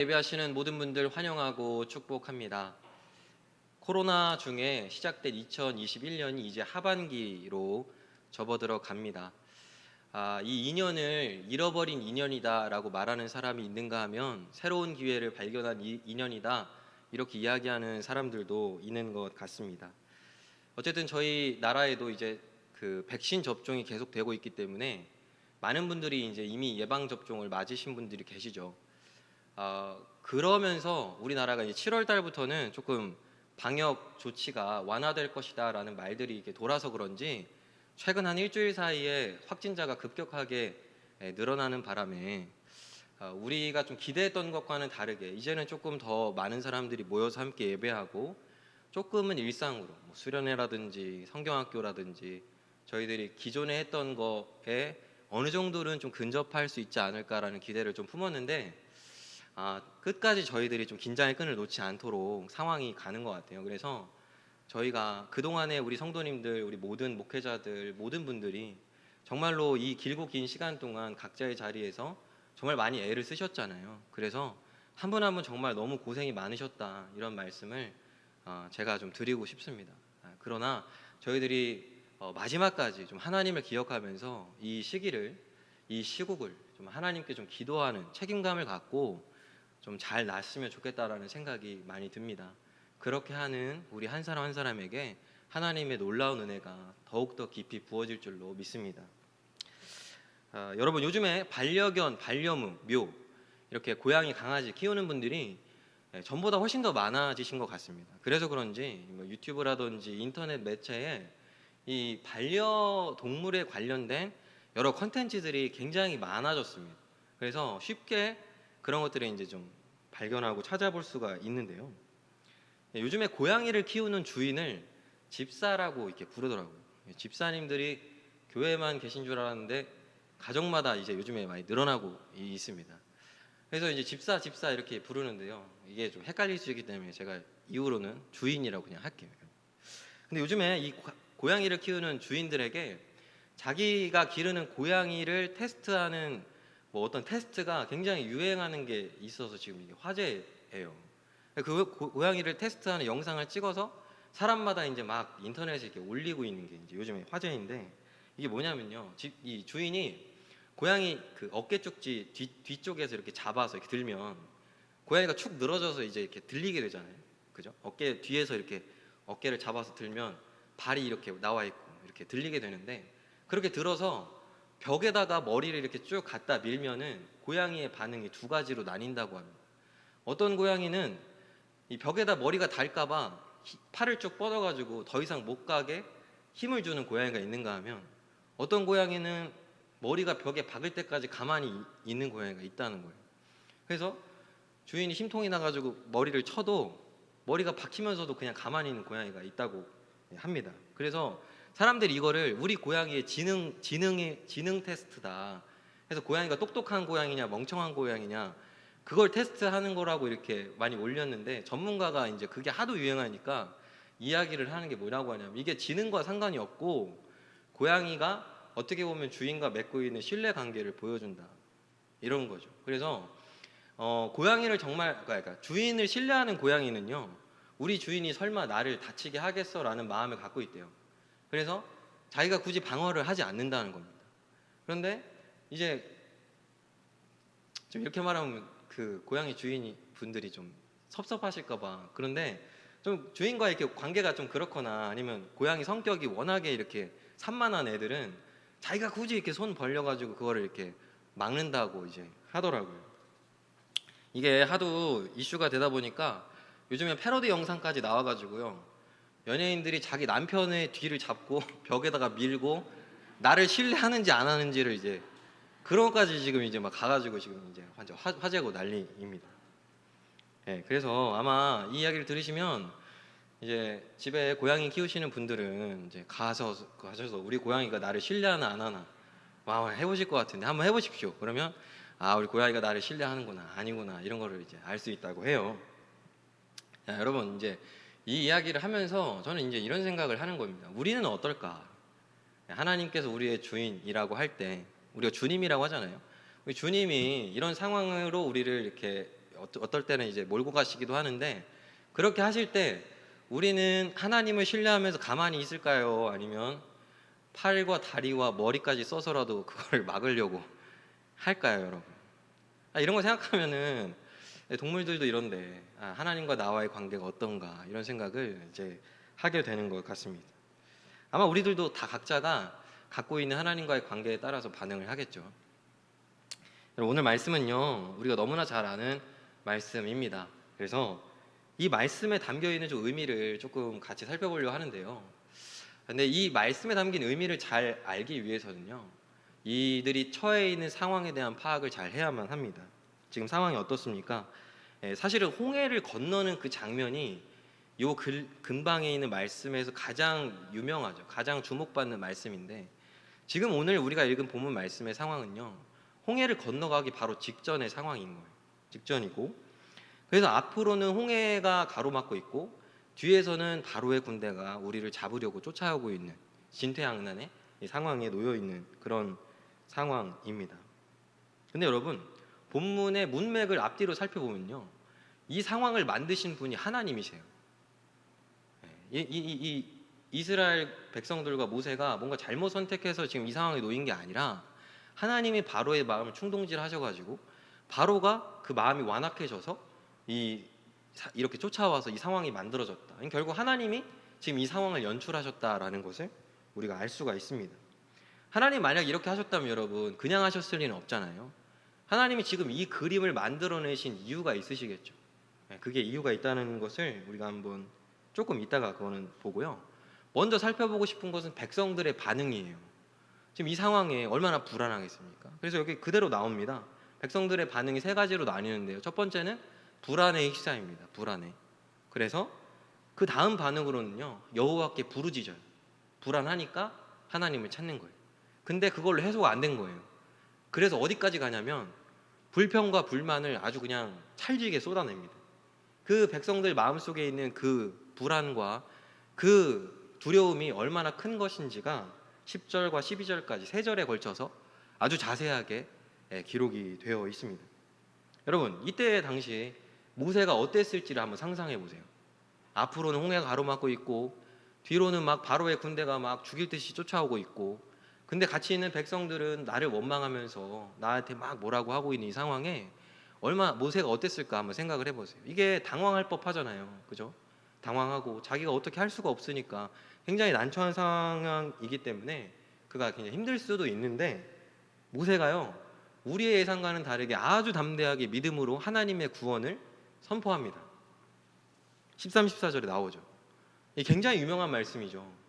예배하시는 모든 분들 환영하고 축복합니다. 코로나 중에 시작된 2021년이 이제 하반기로 접어들어 갑니다. 이 2년을 잃어버린 2년이다라고 말하는 사람이 있는가 하면 새로운 기회를 발견한 2년이다 이렇게 이야기하는 사람들도 있는 것 같습니다. 어쨌든 저희 나라에도 이제 그 백신 접종이 계속되고 있기 때문에 많은 분들이 이제 이미 예방 접종을 맞으신 분들이 계시죠. 그러면서 우리나라가 이제 7월 달부터는 조금 방역 조치가 완화될 것이다라는 말들이 이렇게 돌아서 그런지 최근 한 일주일 사이에 확진자가 급격하게 늘어나는 바람에 우리가 좀 기대했던 것과는 다르게 이제는 조금 더 많은 사람들이 모여서 함께 예배하고 조금은 일상으로 뭐 수련회라든지 성경학교라든지 저희들이 기존에 했던 거에 어느 정도는 좀 근접할 수 있지 않을까라는 기대를 좀 품었는데 끝까지 저희들이 좀 긴장의 끈을 놓지 않도록 상황이 가는 것 같아요. 그래서 저희가 그동안에 우리 성도님들, 우리 모든 목회자들, 모든 분들이 정말로 이 길고 긴 시간 동안 각자의 자리에서 정말 많이 애를 쓰셨잖아요. 그래서 한 분 한 분 정말 너무 고생이 많으셨다 이런 말씀을 제가 좀 드리고 싶습니다. 그러나 저희들이 마지막까지 좀 하나님을 기억하면서 이 시기를, 이 시국을 좀 하나님께 좀 기도하는 책임감을 갖고 좀 잘 났으면 좋겠다라는 생각이 많이 듭니다. 그렇게 하는 우리 한 사람 한 사람에게 하나님의 놀라운 은혜가 더욱더 깊이 부어질 줄로 믿습니다. 여러분 요즘에 반려견, 반려묘 이렇게 고양이, 강아지 키우는 분들이 전보다 훨씬 더 많아지신 것 같습니다. 그래서 그런지 뭐 유튜브라든지 인터넷 매체에 이 반려동물에 관련된 여러 컨텐츠들이 굉장히 많아졌습니다. 그래서 쉽게 그런 것들을 이제 좀 발견하고 찾아볼 수가 있는데요. 요즘에 고양이를 키우는 주인을 집사라고 이렇게 부르더라고요. 집사님들이 교회만 계신 줄 알았는데 가정마다 이제 요즘에 많이 늘어나고 있습니다. 그래서 이제 집사 집사 이렇게 부르는데요. 이게 좀 헷갈릴 수 있기 때문에 제가 이후로는 주인이라고 그냥 할게요. 근데 요즘에 이 고양이를 키우는 주인들에게 자기가 기르는 고양이를 테스트하는 뭐 어떤 테스트가 굉장히 유행하는 게 있어서 지금 이게 화제예요. 그 고양이를 테스트하는 영상을 찍어서 사람마다 이제 막 인터넷에 이렇게 올리고 있는 게 이제 요즘에 화제인데 이게 뭐냐면요. 이 주인이 고양이 그 어깨 쪽지 뒤쪽에서 이렇게 잡아서 이렇게 들면 고양이가 축 늘어져서 이제 이렇게 들리게 되잖아요. 그죠? 어깨 뒤에서 이렇게 어깨를 잡아서 들면 발이 이렇게 나와 있고 이렇게 들리게 되는데 그렇게 들어서 벽에다가 머리를 이렇게 쭉 갖다 밀면은 고양이의 반응이 두 가지로 나뉜다고 합니다. 어떤 고양이는 이 벽에다 머리가 닿을까봐 팔을 쭉 뻗어가지고 더 이상 못 가게 힘을 주는 고양이가 있는가 하면 어떤 고양이는 머리가 벽에 박을 때까지 가만히 있는 고양이가 있다는 거예요. 그래서 주인이 심통이 나가지고 머리를 쳐도 머리가 박히면서도 그냥 가만히 있는 고양이가 있다고 합니다. 그래서 사람들이 이거를 우리 고양이의 지능 테스트다. 그래서 고양이가 똑똑한 고양이냐 멍청한 고양이냐 그걸 테스트하는 거라고 이렇게 많이 올렸는데 전문가가 이제 그게 하도 유행하니까 이야기를 하는 게 뭐라고 하냐면 이게 지능과 상관이 없고 고양이가 어떻게 보면 주인과 맺고 있는 신뢰 관계를 보여준다 이런 거죠. 그래서 고양이를 정말 그러니까 주인을 신뢰하는 고양이는요 우리 주인이 설마 나를 다치게 하겠어라는 마음을 갖고 있대요. 그래서 자기가 굳이 방어를 하지 않는다는 겁니다. 그런데 이제 좀 이렇게 말하면 그 고양이 주인 분들이 좀 섭섭하실까봐 그런데 좀 주인과 이렇게 관계가 좀 그렇거나 아니면 고양이 성격이 워낙에 이렇게 산만한 애들은 자기가 굳이 이렇게 손 벌려가지고 그거를 이렇게 막는다고 이제 하더라고요. 이게 하도 이슈가 되다 보니까 요즘에 패러디 영상까지 나와가지고요. 연예인들이 자기 남편의 뒤를 잡고 벽에다가 밀고 나를 신뢰하는지 안 하는지를 이제 그런 것까지 지금 이제 막 가가지고 지금 이제 완전 화제고 난리입니다. 네, 그래서 아마 이 이야기를 들으시면 이제 집에 고양이 키우시는 분들은 이제 가셔서 우리 고양이가 나를 신뢰하나 안 하나 해보실 것 같은데 한번 해보십시오. 그러면 우리 고양이가 나를 신뢰하는구나 아니구나 이런 거를 이제 알 수 있다고 해요. 자, 여러분 이제 이 이야기를 하면서 저는 이제 이런 생각을 하는 겁니다. 우리는 어떨까? 하나님께서 우리의 주인이라고 할 때 우리가 주님이라고 하잖아요. 우리 주님이 이런 상황으로 우리를 이렇게 어떨 때는 이제 몰고 가시기도 하는데, 그렇게 하실 때 우리는 하나님을 신뢰하면서 가만히 있을까요? 아니면 팔과 다리와 머리까지 써서라도 그걸 막으려고 할까요, 여러분? 이런 거 생각하면은 동물들도 이런데 하나님과 나와의 관계가 어떤가 이런 생각을 이제 하게 되는 것 같습니다. 아마 우리들도 다 각자가 갖고 있는 하나님과의 관계에 따라서 반응을 하겠죠. 오늘 말씀은요, 우리가 너무나 잘 아는 말씀입니다. 그래서 이 말씀에 담겨 있는 좀 의미를 조금 같이 살펴보려고 하는데요. 근데 이 말씀에 담긴 의미를 잘 알기 위해서는요, 이들이 처해 있는 상황에 대한 파악을 잘 해야만 합니다. 지금 상황이 어떻습니까? 사실은 홍해를 건너는 그 장면이 요 근방에 있는 말씀에서 가장 유명하죠. 가장 주목받는 말씀인데, 지금 오늘 우리가 읽은 본문 말씀의 상황은요, 홍해를 건너가기 바로 직전의 상황인 거예요. 직전이고, 그래서 앞으로는 홍해가 가로막고 있고 뒤에서는 바로의 군대가 우리를 잡으려고 쫓아오고 있는 진퇴양난의 상황에 놓여 있는 그런 상황입니다. 근데 여러분, 본문의 문맥을 앞뒤로 살펴보면요, 이 상황을 만드신 분이 하나님이세요. 이 이스라엘 백성들과 모세가 뭔가 잘못 선택해서 지금 이 상황에 놓인 게 아니라 하나님이 바로의 마음을 충동질하셔가지고 바로가 그 마음이 완악해져서 이렇게 쫓아와서 이 상황이 만들어졌다. 결국 하나님이 지금 이 상황을 연출하셨다라는 것을 우리가 알 수가 있습니다. 하나님 만약 이렇게 하셨다면 여러분, 그냥 하셨을 리는 없잖아요. 하나님이 지금 이 그림을 만들어내신 이유가 있으시겠죠. 그게 이유가 있다는 것을 우리가 한번 조금 이따가 그거는 보고요. 먼저 살펴보고 싶은 것은 백성들의 반응이에요. 지금 이 상황에 얼마나 불안하겠습니까? 그래서 여기 그대로 나옵니다. 백성들의 반응이 세 가지로 나뉘는데요. 첫 번째는 불안에 휩싸입니다. 불안해. 그래서 그 다음 반응으로는요, 여호와께 부르짖어요. 불안하니까 하나님을 찾는 거예요. 근데 그걸로 해소가 안 된 거예요. 그래서 어디까지 가냐면 불평과 불만을 아주 그냥 찰지게 쏟아냅니다. 그 백성들 마음속에 있는 그 불안과 그 두려움이 얼마나 큰 것인지가 10절과 12절까지 세 절에 걸쳐서 아주 자세하게 기록이 되어 있습니다. 여러분, 이때 당시 모세가 어땠을지를 한번 상상해 보세요. 앞으로는 홍해가 가로막고 있고 뒤로는 막 바로의 군대가 막 죽일 듯이 쫓아오고 있고, 근데 같이 있는 백성들은 나를 원망하면서 나한테 막 뭐라고 하고 있는 이 상황에 얼마나 모세가 어땠을까 한번 생각을 해보세요. 이게 당황할 법하잖아요, 그죠? 당황하고 자기가 어떻게 할 수가 없으니까 굉장히 난처한 상황이기 때문에 그가 굉장히 힘들 수도 있는데, 모세가요, 우리의 예상과는 다르게 아주 담대하게 믿음으로 하나님의 구원을 선포합니다. 13, 14절에 나오죠. 이 굉장히 유명한 말씀이죠.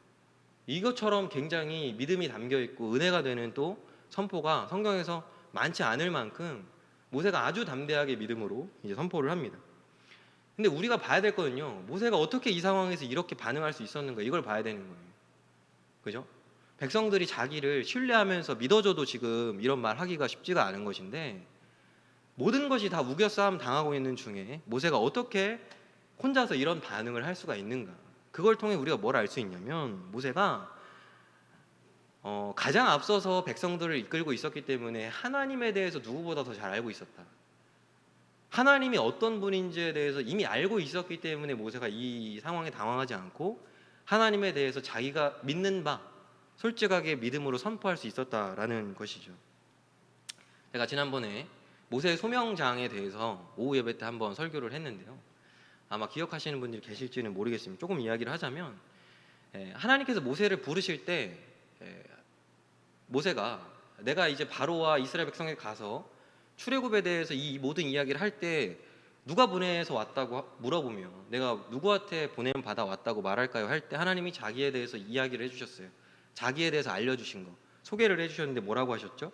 이것처럼 굉장히 믿음이 담겨 있고 은혜가 되는 또 선포가 성경에서 많지 않을 만큼 모세가 아주 담대하게 믿음으로 이제 선포를 합니다. 근데 우리가 봐야 될 거는요, 모세가 어떻게 이 상황에서 이렇게 반응할 수 있었는가, 이걸 봐야 되는 거예요. 그죠? 백성들이 자기를 신뢰하면서 믿어줘도 지금 이런 말 하기가 쉽지가 않은 것인데, 모든 것이 다 우겨싸움 당하고 있는 중에 모세가 어떻게 혼자서 이런 반응을 할 수가 있는가, 그걸 통해 우리가 뭘 알 수 있냐면, 모세가 가장 앞서서 백성들을 이끌고 있었기 때문에 하나님에 대해서 누구보다 더 잘 알고 있었다. 하나님이 어떤 분인지에 대해서 이미 알고 있었기 때문에 모세가 이 상황에 당황하지 않고 하나님에 대해서 자기가 믿는 바 솔직하게 믿음으로 선포할 수 있었다라는 것이죠. 제가 지난번에 모세의 소명장에 대해서 오후 예배 때 한번 설교를 했는데요, 아마 기억하시는 분들이 계실지는 모르겠습니다. 조금 이야기를 하자면, 하나님께서 모세를 부르실 때 모세가 내가 이제 바로와 이스라엘 백성에 가서 출애굽에 대해서 이 모든 이야기를 할 때 누가 보내서 왔다고 물어보며 내가 누구한테 보냄 받아 왔다고 말할까요? 할 때 하나님이 자기에 대해서 이야기를 해주셨어요. 자기에 대해서 알려주신 거, 소개를 해주셨는데 뭐라고 하셨죠?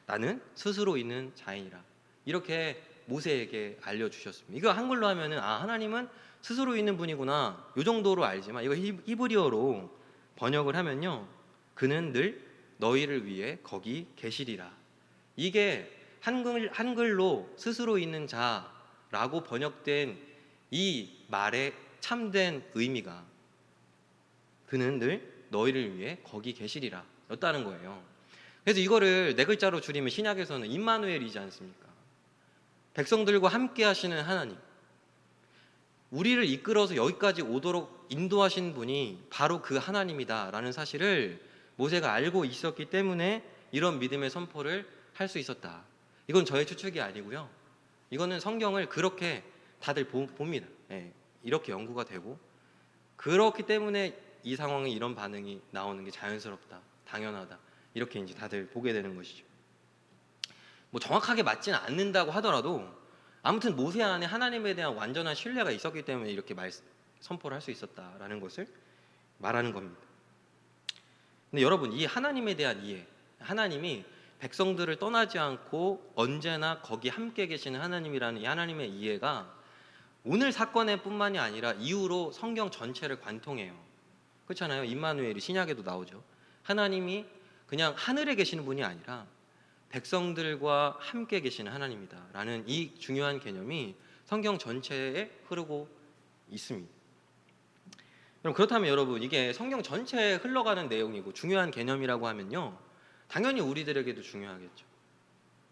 나는 스스로 있는 자이라, 이렇게 모세에게 알려주셨습니다. 이거 한글로 하면은 하나님은 스스로 있는 분이구나, 이 정도로 알지만 이거 히브리어로 번역을 하면요, 그는 늘 너희를 위해 거기 계시리라. 이게 한글로 스스로 있는 자라고 번역된 이 말의 참된 의미가 그는 늘 너희를 위해 거기 계시리라 였다는 거예요. 그래서 이거를 네 글자로 줄이면 신약에서는 임마누엘이지 않습니까? 백성들과 함께 하시는 하나님, 우리를 이끌어서 여기까지 오도록 인도하신 분이 바로 그 하나님이다라는 사실을 모세가 알고 있었기 때문에 이런 믿음의 선포를 할 수 있었다. 이건 저의 추측이 아니고요. 이거는 성경을 그렇게 다들 봅니다. 예, 이렇게 연구가 되고, 그렇기 때문에 이 상황에 이런 반응이 나오는 게 자연스럽다, 당연하다, 이렇게 이제 다들 보게 되는 것이죠. 뭐 정확하게 맞지는 않는다고 하더라도 아무튼 모세 안에 하나님에 대한 완전한 신뢰가 있었기 때문에 이렇게 선포를 할 수 있었다라는 것을 말하는 겁니다. 근데 여러분, 이 하나님에 대한 이해, 하나님이 백성들을 떠나지 않고 언제나 거기 함께 계시는 하나님이라는 이 하나님의 이해가 오늘 사건에 뿐만이 아니라 이후로 성경 전체를 관통해요. 그렇잖아요. 임마누엘이 신약에도 나오죠. 하나님이 그냥 하늘에 계시는 분이 아니라 백성들과 함께 계시는 하나님이다 라는 이 중요한 개념이 성경 전체에 흐르고 있습니다. 그럼 그렇다면 여러분, 이게 성경 전체에 흘러가는 내용이고 중요한 개념이라고 하면요, 당연히 우리들에게도 중요하겠죠.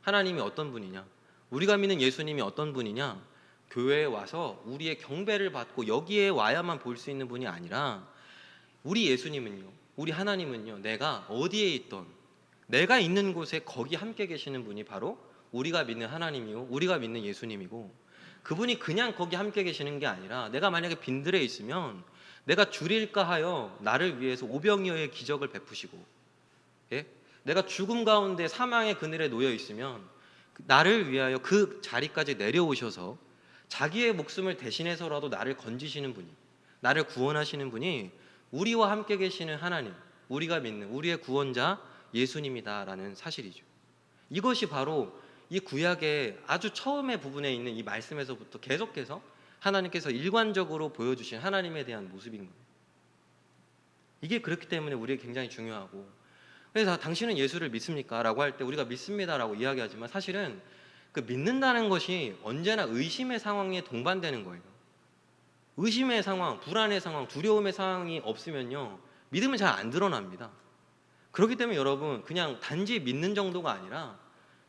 하나님이 어떤 분이냐, 우리가 믿는 예수님이 어떤 분이냐, 교회에 와서 우리의 경배를 받고 여기에 와야만 볼 수 있는 분이 아니라 우리 예수님은요, 우리 하나님은요, 내가 어디에 있던, 내가 있는 곳에 거기 함께 계시는 분이 바로 우리가 믿는 하나님이고 우리가 믿는 예수님이고, 그분이 그냥 거기 함께 계시는 게 아니라 내가 만약에 빈들에 있으면 내가 줄일까 하여 나를 위해서 오병이어의 기적을 베푸시고, 예? 내가 죽음 가운데 사망의 그늘에 놓여 있으면 나를 위하여 그 자리까지 내려오셔서 자기의 목숨을 대신해서라도 나를 건지시는 분이, 나를 구원하시는 분이 우리와 함께 계시는 하나님, 우리가 믿는 우리의 구원자 예수님이다라는 사실이죠. 이것이 바로 이 구약의 아주 처음의 부분에 있는 이 말씀에서부터 계속해서 하나님께서 일관적으로 보여주신 하나님에 대한 모습인 거예요. 이게 그렇기 때문에 우리에게 굉장히 중요하고, 그래서 당신은 예수를 믿습니까? 라고 할 때 우리가 믿습니다라고 이야기하지만 사실은 그 믿는다는 것이 언제나 의심의 상황에 동반되는 거예요. 의심의 상황, 불안의 상황, 두려움의 상황이 없으면요, 믿음은 잘 안 드러납니다. 그렇기 때문에 여러분, 그냥 단지 믿는 정도가 아니라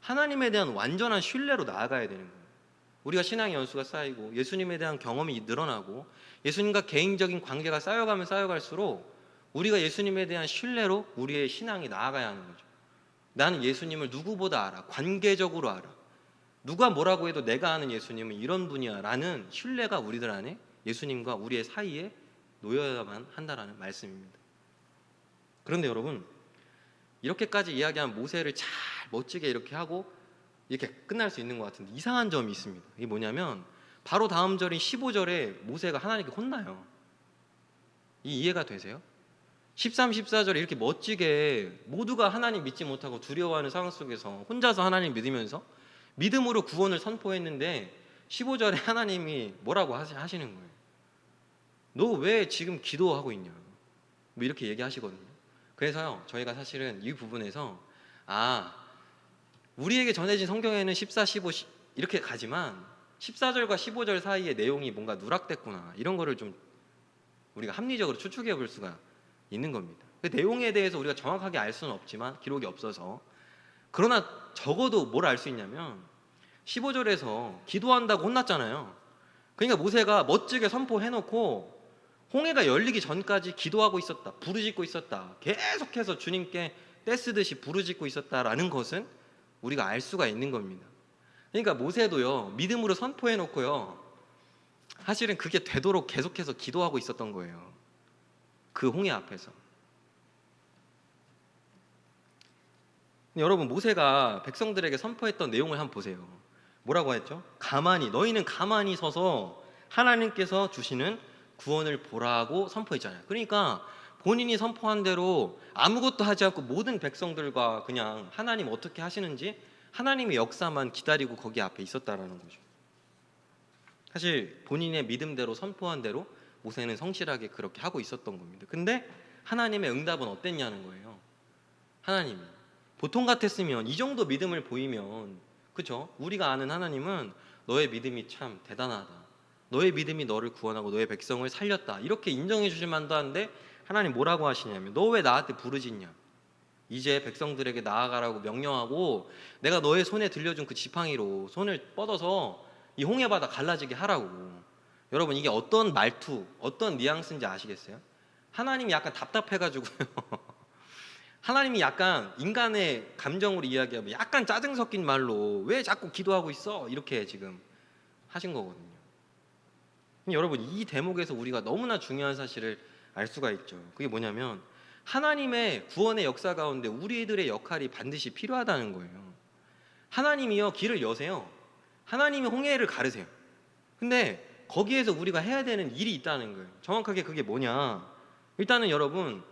하나님에 대한 완전한 신뢰로 나아가야 되는 거예요. 우리가 신앙의 연수가 쌓이고 예수님에 대한 경험이 늘어나고 예수님과 개인적인 관계가 쌓여가면 쌓여갈수록 우리가 예수님에 대한 신뢰로 우리의 신앙이 나아가야 하는 거죠. 나는 예수님을 누구보다 알아, 관계적으로 알아, 누가 뭐라고 해도 내가 아는 예수님은 이런 분이야 라는 신뢰가 우리들 안에 예수님과 우리의 사이에 놓여야만 한다라는 말씀입니다. 그런데 여러분, 이렇게까지 이야기한 모세를 잘 멋지게 이렇게 하고 이렇게 끝날 수 있는 것 같은데 이상한 점이 있습니다. 이게 뭐냐면 바로 다음 절인 15절에 모세가 하나님께 혼나요. 이 이해가 되세요? 13, 14절에 이렇게 멋지게 모두가 하나님 믿지 못하고 두려워하는 상황 속에서 혼자서 하나님 믿으면서 믿음으로 구원을 선포했는데 15절에 하나님이 뭐라고 하시는 거예요? 너 왜 지금 기도하고 있냐? 뭐 이렇게 얘기하시거든요. 그래서요, 저희가 사실은 이 부분에서 우리에게 전해진 성경에는 14, 15 이렇게 가지만 14절과 15절 사이의 내용이 뭔가 누락됐구나, 이런 거를 좀 우리가 합리적으로 추측해 볼 수가 있는 겁니다. 그 내용에 대해서 우리가 정확하게 알 수는 없지만 기록이 없어서, 그러나 적어도 뭘 알 수 있냐면 15절에서 기도한다고 혼났잖아요. 그러니까 모세가 멋지게 선포해놓고 홍해가 열리기 전까지 기도하고 있었다, 부르짖고 있었다, 계속해서 주님께 떼쓰듯이 부르짖고 있었다라는 것은 우리가 알 수가 있는 겁니다. 그러니까 모세도요, 믿음으로 선포해놓고요, 사실은 그게 되도록 계속해서 기도하고 있었던 거예요. 그 홍해 앞에서. 여러분, 모세가 백성들에게 선포했던 내용을 한번 보세요. 뭐라고 했죠? 너희는 가만히 서서 하나님께서 주시는 구원을 보라고 선포했잖아요. 그러니까 본인이 선포한 대로 아무것도 하지 않고 모든 백성들과 그냥 하나님 어떻게 하시는지 하나님의 역사만 기다리고 거기 앞에 있었다라는 거죠. 사실 본인의 믿음대로 선포한 대로 모세는 성실하게 그렇게 하고 있었던 겁니다. 근데 하나님의 응답은 어땠냐는 거예요. 하나님이 보통 같았으면, 이 정도 믿음을 보이면, 그렇죠? 우리가 아는 하나님은 너의 믿음이 참 대단하다, 너의 믿음이 너를 구원하고 너의 백성을 살렸다, 이렇게 인정해 주실 만도 한데 하나님 뭐라고 하시냐면 너 왜 나한테 부르짖냐, 이제 백성들에게 나아가라고 명령하고 내가 너의 손에 들려준 그 지팡이로 손을 뻗어서 이 홍해바다 갈라지게 하라고. 여러분 이게 어떤 말투, 어떤 뉘앙스인지 아시겠어요? 하나님이 약간 답답해가지고요. 하나님이 약간 인간의 감정으로 이야기하면 약간 짜증 섞인 말로 왜 자꾸 기도하고 있어? 이렇게 지금 하신 거거든요. 여러분 이 대목에서 우리가 너무나 중요한 사실을 알 수가 있죠. 그게 뭐냐면 하나님의 구원의 역사 가운데 우리들의 역할이 반드시 필요하다는 거예요. 하나님이요 길을 여세요. 하나님이 홍해를 가르세요. 근데 거기에서 우리가 해야 되는 일이 있다는 거예요. 정확하게 그게 뭐냐? 일단은 여러분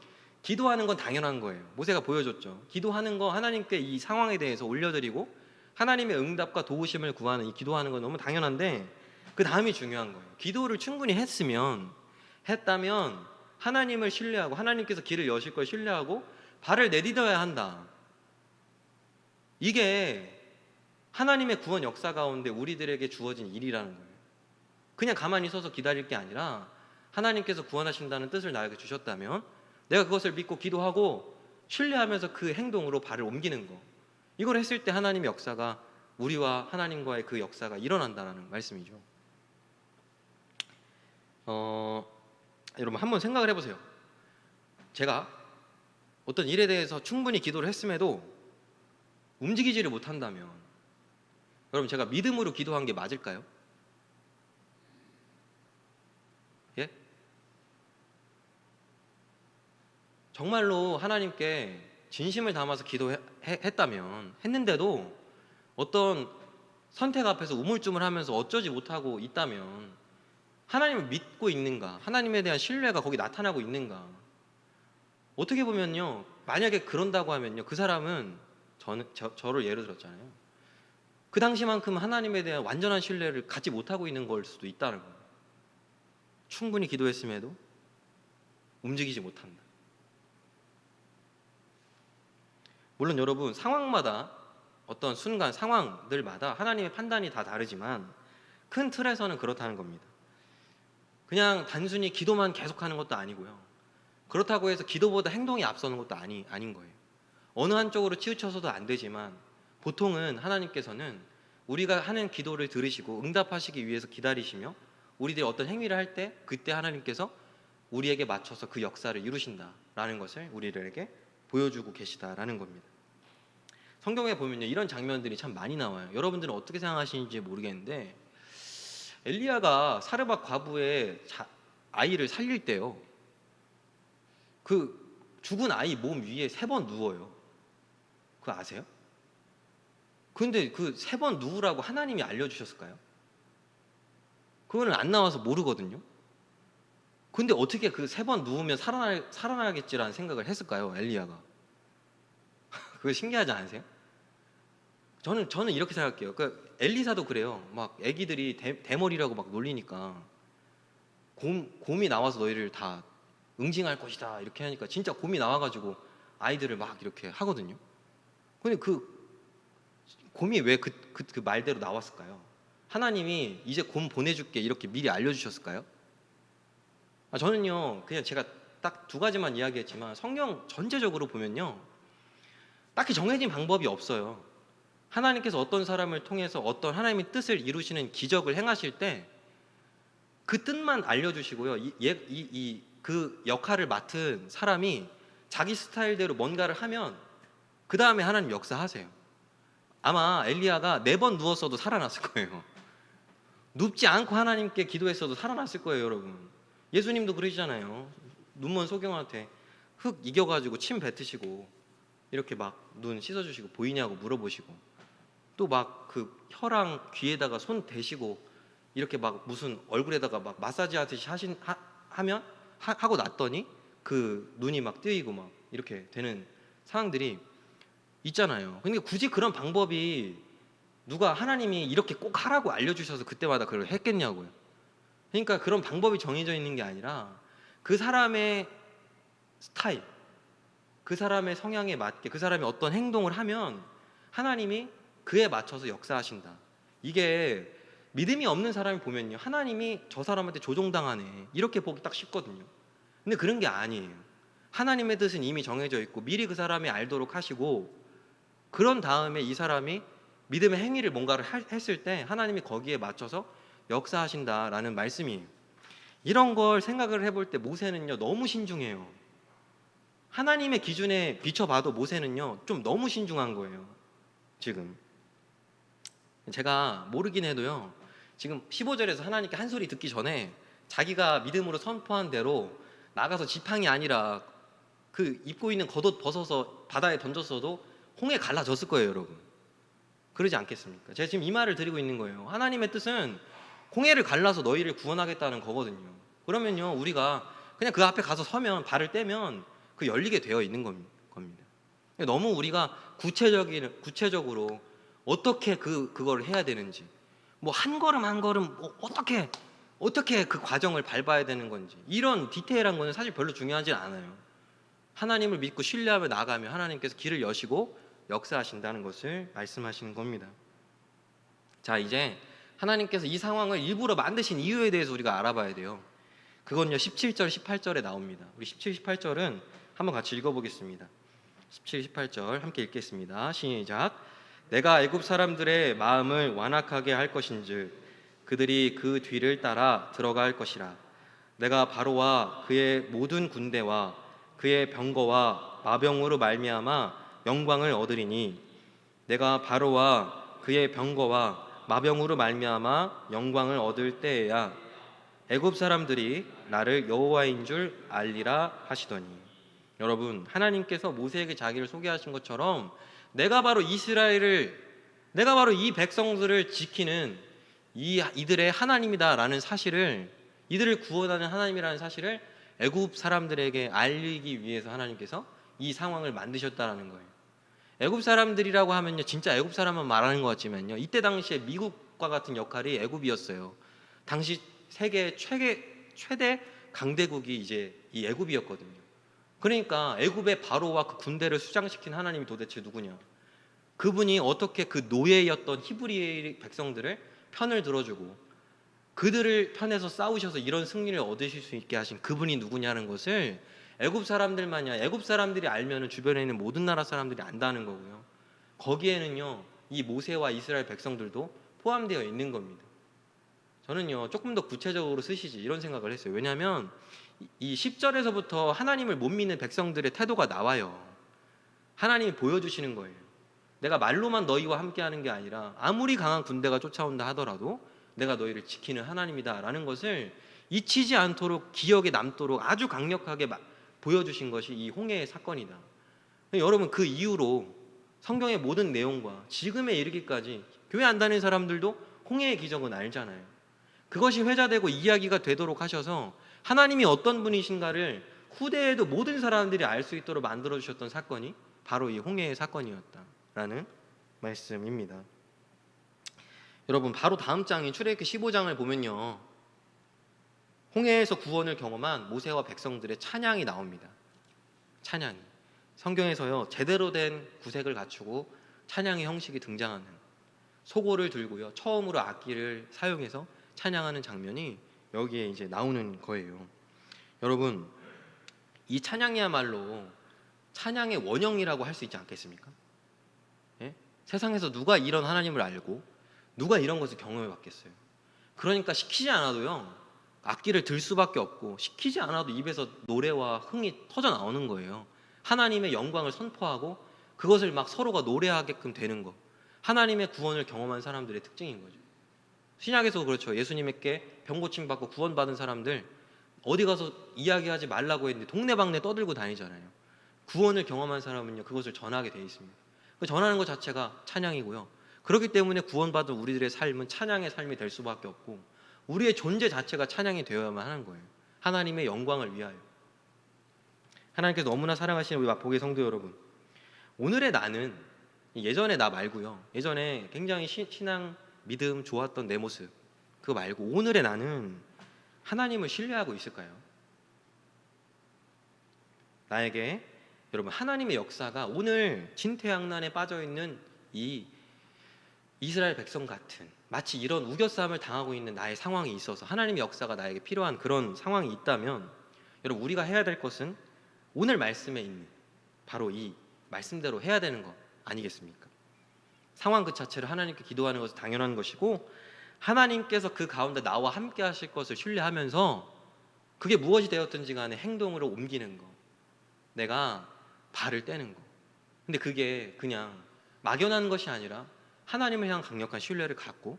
기도하는 건 당연한 거예요. 모세가 보여줬죠. 기도하는 거 하나님께 이 상황에 대해서 올려드리고 하나님의 응답과 도우심을 구하는 이 기도하는 건 너무 당연한데 그 다음이 중요한 거예요. 기도를 충분히 했다면 하나님을 신뢰하고 하나님께서 길을 여실 걸 신뢰하고 발을 내딛어야 한다. 이게 하나님의 구원 역사 가운데 우리들에게 주어진 일이라는 거예요. 그냥 가만히 서서 기다릴 게 아니라 하나님께서 구원하신다는 뜻을 나에게 주셨다면 내가 그것을 믿고 기도하고 신뢰하면서 그 행동으로 발을 옮기는 거. 이걸 했을 때 하나님의 역사가 우리와 하나님과의 그 역사가 일어난다는 말씀이죠. 여러분 한번 생각을 해보세요. 제가 어떤 일에 대해서 충분히 기도를 했음에도 움직이지를 못한다면 여러분 제가 믿음으로 기도한 게 맞을까요? 예? 정말로 하나님께 진심을 담아서 기도했다면 했는데도 어떤 선택 앞에서 우물쭈물하면서 어쩌지 못하고 있다면 하나님을 믿고 있는가? 하나님에 대한 신뢰가 거기 나타나고 있는가? 어떻게 보면요, 만약에 그런다고 하면요, 그 사람은 저를 예로 들었잖아요. 그 당시만큼 하나님에 대한 완전한 신뢰를 갖지 못하고 있는 걸 수도 있다는 거예요. 충분히 기도했음에도 움직이지 못한다. 물론 여러분 상황마다 어떤 순간 상황들마다 하나님의 판단이 다 다르지만 큰 틀에서는 그렇다는 겁니다. 그냥 단순히 기도만 계속하는 것도 아니고요. 그렇다고 해서 기도보다 행동이 앞서는 것도 아닌 거예요. 어느 한쪽으로 치우쳐서도 안 되지만 보통은 하나님께서는 우리가 하는 기도를 들으시고 응답하시기 위해서 기다리시며 우리들이 어떤 행위를 할 때 그때 하나님께서 우리에게 맞춰서 그 역사를 이루신다라는 것을 우리들에게 보여주고 계시다라는 겁니다. 성경에 보면요 이런 장면들이 참 많이 나와요. 여러분들은 어떻게 생각하시는지 모르겠는데 엘리야가 사르밧 과부의 아이를 살릴 때요 그 죽은 아이 몸 위에 3번 누워요. 그거 아세요? 근데 그 3번 누우라고 하나님이 알려주셨을까요? 그거는 안 나와서 모르거든요. 근데 어떻게 그 3번 누우면 살아나겠지라는 생각을 했을까요? 엘리야가. 그거 신기하지 않으세요? 저는 이렇게 생각해요. 그 엘리사도 그래요. 막 애기들이 대머리라고 막 놀리니까 곰이 나와서 너희를 다 응징할 것이다 이렇게 하니까 진짜 곰이 나와가지고 아이들을 막 이렇게 하거든요. 근데 그 곰이 왜 그 말대로 나왔을까요? 하나님이 이제 곰 보내줄게 이렇게 미리 알려주셨을까요? 저는요 그냥 제가 딱 2가지만 이야기했지만 성경 전체적으로 보면요 딱히 정해진 방법이 없어요. 하나님께서 어떤 사람을 통해서 어떤 하나님의 뜻을 이루시는 기적을 행하실 때 그 뜻만 알려주시고요. 그 역할을 맡은 사람이 자기 스타일대로 뭔가를 하면 그 다음에 하나님 역사하세요. 아마 엘리야가 4번 누웠어도 살아났을 거예요. 눕지 않고 하나님께 기도했어도 살아났을 거예요, 여러분. 예수님도 그러시잖아요. 눈먼 소경한테 흙 이겨가지고 침 뱉으시고 이렇게 막 눈 씻어주시고 보이냐고 물어보시고 또 막 그 혀랑 귀에다가 손 대시고 이렇게 막 무슨 얼굴에다가 막 마사지 하듯이 하고 났더니 그 눈이 막 뜨이고 막 이렇게 되는 상황들이 있잖아요. 근데 굳이 그런 방법이 누가 하나님이 이렇게 꼭 하라고 알려주셔서 그때마다 그걸 했겠냐고요. 그러니까 그런 방법이 정해져 있는 게 아니라 그 사람의 스타일, 그 사람의 성향에 맞게 그 사람이 어떤 행동을 하면 하나님이 그에 맞춰서 역사하신다. 이게 믿음이 없는 사람이 보면요 하나님이 저 사람한테 조종당하네 이렇게 보기 딱 쉽거든요. 근데 그런 게 아니에요. 하나님의 뜻은 이미 정해져 있고 미리 그 사람이 알도록 하시고, 그런 다음에 이 사람이 믿음의 행위를 뭔가를 했을 때 하나님이 거기에 맞춰서 역사하신다라는 말씀이에요. 이런 걸 생각을 해볼 때 모세는요 너무 신중해요. 하나님의 기준에 비춰봐도 모세는요 좀 너무 신중한 거예요. 지금 제가 모르긴 해도요, 지금 15절에서 하나님께 한 소리 듣기 전에 자기가 믿음으로 선포한 대로 나가서 지팡이 아니라 그 입고 있는 겉옷 벗어서 바다에 던졌어도 홍해 갈라졌을 거예요, 여러분. 그러지 않겠습니까? 제가 지금 이 말을 드리고 있는 거예요. 하나님의 뜻은 홍해를 갈라서 너희를 구원하겠다는 거거든요. 그러면요 우리가 그냥 그 앞에 가서 서면, 발을 떼면 그 열리게 되어 있는 겁니다. 너무 우리가 구체적으로 어떻게 그걸 해야 되는지, 뭐 한 걸음 한 걸음 어떻게 그 과정을 밟아야 되는 건지, 이런 디테일한 거는 사실 별로 중요하지 않아요. 하나님을 믿고 신뢰하며 나가면 하나님께서 길을 여시고 역사하신다는 것을 말씀하시는 겁니다. 자, 이제 하나님께서 이 상황을 일부러 만드신 이유에 대해서 우리가 알아봐야 돼요. 그건요 17절 18절에 나옵니다. 우리 17, 18절은 한번 같이 읽어보겠습니다. 17, 18절 함께 읽겠습니다. 시작. 내가 애굽 사람들의 마음을 완악하게 할 것인즉 그들이 그 뒤를 따라 들어갈 것이라. 내가 바로와 그의 모든 군대와 그의 병거와 마병으로 말미암아 영광을 얻으리니, 내가 바로와 그의 병거와 마병으로 말미암아 영광을 얻을 때에야 애굽 사람들이 나를 여호와인 줄 알리라 하시더니. 여러분, 하나님께서 모세에게 자기를 소개하신 것처럼 내가 바로 이 백성들을 지키는 이들의 하나님이다라는 사실을, 이들을 구원하는 하나님이라는 사실을 애굽 사람들에게 알리기 위해서 하나님께서 이 상황을 만드셨다라는 거예요. 애굽 사람들이라고 하면요 진짜 애굽 사람만 말하는 것 같지만요, 이때 당시에 미국과 같은 역할이 애굽이었어요. 당시 세계 최대 강대국이 이제 이 애굽이었거든요. 그러니까 애굽의 바로와 그 군대를 수장시킨 하나님이 도대체 누구냐? 그분이 어떻게 그 노예였던 히브리 백성들을 편을 들어주고 그들을 편에서 싸우셔서 이런 승리를 얻으실 수 있게 하신 그분이 누구냐는 것을 애굽 사람들만이야, 애굽 사람들이 알면은 주변에 있는 모든 나라 사람들이 안다는 거고요. 거기에는요 이 모세와 이스라엘 백성들도 포함되어 있는 겁니다. 저는요 조금 더 구체적으로 쓰시지 이런 생각을 했어요. 왜냐하면 이 10절에서부터 하나님을 못 믿는 백성들의 태도가 나와요. 하나님이 보여주시는 거예요. 내가 말로만 너희와 함께하는 게 아니라 아무리 강한 군대가 쫓아온다 하더라도 내가 너희를 지키는 하나님이다 라는 것을 잊히지 않도록 기억에 남도록 아주 강력하게 보여주신 것이 이 홍해의 사건이다. 여러분, 그 이후로 성경의 모든 내용과 지금에 이르기까지 교회 안 다니는 사람들도 홍해의 기적은 알잖아요. 그것이 회자되고 이야기가 되도록 하셔서 하나님이 어떤 분이신가를 후대에도 모든 사람들이 알 수 있도록 만들어주셨던 사건이 바로 이 홍해의 사건이었다라는 말씀입니다. 여러분, 바로 다음 장인 출애굽기 15장을 보면요 홍해에서 구원을 경험한 모세와 백성들의 찬양이 나옵니다. 찬양이 성경에서요 제대로 된 구색을 갖추고 찬양의 형식이 등장하는, 소고를 들고요 처음으로 악기를 사용해서 찬양하는 장면이 여기에 이제 나오는 거예요. 여러분, 이 찬양이야말로 찬양의 원형이라고 할 수 있지 않겠습니까? 예? 세상에서 누가 이런 하나님을 알고 누가 이런 것을 경험해 봤겠어요? 그러니까 시키지 않아도요 악기를 들 수밖에 없고, 시키지 않아도 입에서 노래와 흥이 터져 나오는 거예요. 하나님의 영광을 선포하고 그것을 막 서로가 노래하게끔 되는 거, 하나님의 구원을 경험한 사람들의 특징인 거죠. 신약에서도 그렇죠. 예수님께 병고침 받고 구원받은 사람들 어디 가서 이야기하지 말라고 했는데 동네방네 떠들고 다니잖아요. 구원을 경험한 사람은요 그것을 전하게 돼 있습니다. 그 전하는 것 자체가 찬양이고요. 그렇기 때문에 구원받은 우리들의 삶은 찬양의 삶이 될 수밖에 없고, 우리의 존재 자체가 찬양이 되어야만 하는 거예요. 하나님의 영광을 위하여. 하나님께서 너무나 사랑하시는 우리 마포교회 성도 여러분, 오늘의 나는 예전의 나 말고요, 예전에 굉장히 신앙 믿음 좋았던 내 모습 그거 말고 오늘의 나는 하나님을 신뢰하고 있을까요? 나에게 여러분 하나님의 역사가 오늘 진퇴양난에 빠져있는 이 이스라엘 백성 같은 마치 이런 우겨싸움을 당하고 있는 나의 상황이 있어서 하나님의 역사가 나에게 필요한 그런 상황이 있다면, 여러분 우리가 해야 될 것은 오늘 말씀에 있는 바로 이 말씀대로 해야 되는 거 아니겠습니까? 상황 그 자체를 하나님께 기도하는 것은 당연한 것이고, 하나님께서 그 가운데 나와 함께 하실 것을 신뢰하면서 그게 무엇이 되었든지 간에 행동으로 옮기는 거, 내가 발을 떼는 거. 근데 그게 그냥 막연한 것이 아니라 하나님을 향한 강력한 신뢰를 갖고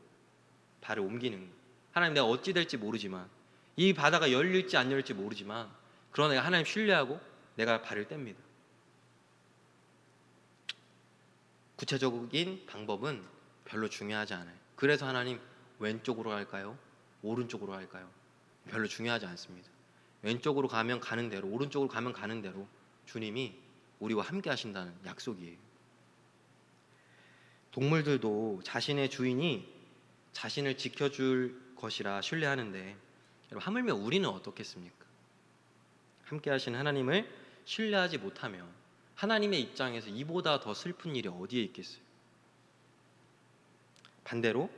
발을 옮기는 거. 하나님, 내가 어찌 될지 모르지만, 이 바다가 열릴지 안 열릴지 모르지만, 그러나 내가 하나님 신뢰하고 내가 발을 뗍니다. 구체적인 방법은 별로 중요하지 않아요. 그래서 하나님 왼쪽으로 갈까요? 오른쪽으로 갈까요? 별로 중요하지 않습니다. 왼쪽으로 가면 가는 대로, 오른쪽으로 가면 가는 대로 주님이 우리와 함께 하신다는 약속이에요. 동물들도 자신의 주인이 자신을 지켜줄 것이라 신뢰하는데, 여러분, 하물며 우리는 어떻겠습니까? 함께 하시는 하나님을 신뢰하지 못하면 하나님의 입장에서 이보다 더 슬픈 일이 어디에 있겠어요? 반대로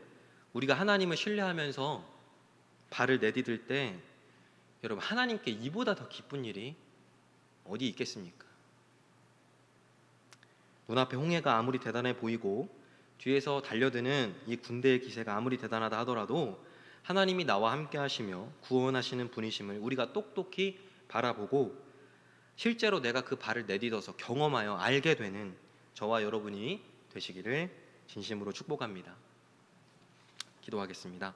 우리가 하나님을 신뢰하면서 발을 내디딜 때, 여러분, 하나님께 이보다 더 기쁜 일이 어디 있겠습니까? 눈앞에 홍해가 아무리 대단해 보이고 뒤에서 달려드는 이 군대의 기세가 아무리 대단하다 하더라도 하나님이 나와 함께 하시며 구원하시는 분이심을 우리가 똑똑히 바라보고 실제로 내가 그 발을 내딛어서 경험하여 알게 되는 저와 여러분이 되시기를 진심으로 축복합니다. 기도하겠습니다.